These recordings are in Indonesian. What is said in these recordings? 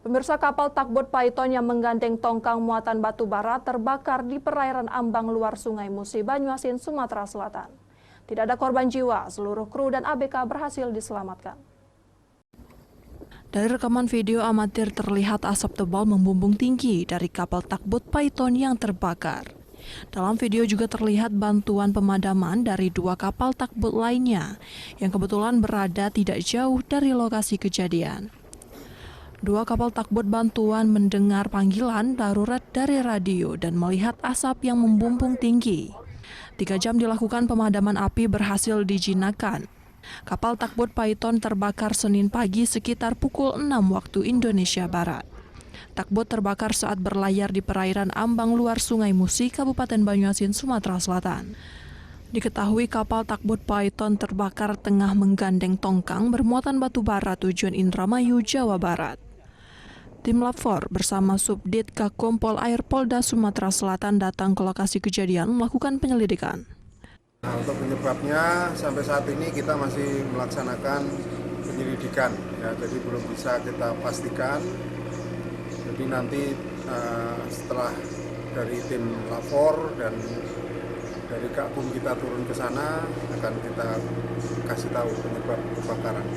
Pemirsa, kapal takbot Python yang menggandeng tongkang muatan batu bara terbakar di perairan ambang luar Sungai Musi, Banyuasin, Sumatera Selatan. Tidak ada korban jiwa, seluruh kru dan ABK berhasil diselamatkan. Dari rekaman video amatir terlihat asap tebal membumbung tinggi dari kapal takbot Python yang terbakar. Dalam video juga terlihat bantuan pemadaman dari 2 kapal takbot lainnya yang kebetulan berada tidak jauh dari lokasi kejadian. 2 kapal takbot bantuan mendengar panggilan darurat dari radio dan melihat asap yang membumbung tinggi. 3 jam dilakukan pemadaman api berhasil dijinakkan. Kapal takbot Python terbakar Senin pagi sekitar pukul 6 waktu Indonesia Barat. Takbot terbakar saat berlayar di perairan ambang luar Sungai Musi, Kabupaten Banyuasin, Sumatera Selatan. Diketahui kapal takbot Python terbakar tengah menggandeng tongkang bermuatan batu bara tujuan Indramayu, Jawa Barat. Tim Lab 4 bersama Subdit Kakompol Air Polda Sumatera Selatan datang ke lokasi kejadian melakukan penyelidikan. Nah, untuk penyebabnya sampai saat ini kita masih melaksanakan penyelidikan, ya, jadi belum bisa kita pastikan. Jadi nanti setelah dari tim Lab 4 dan dari Kakum kita turun ke sana akan kita kasih tahu penyebab kebakaran.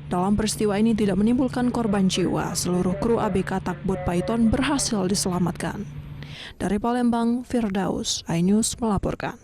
Dalam peristiwa ini tidak menimbulkan korban jiwa, seluruh kru ABK takbot Python berhasil diselamatkan. Dari Palembang, Firdaus, iNews melaporkan.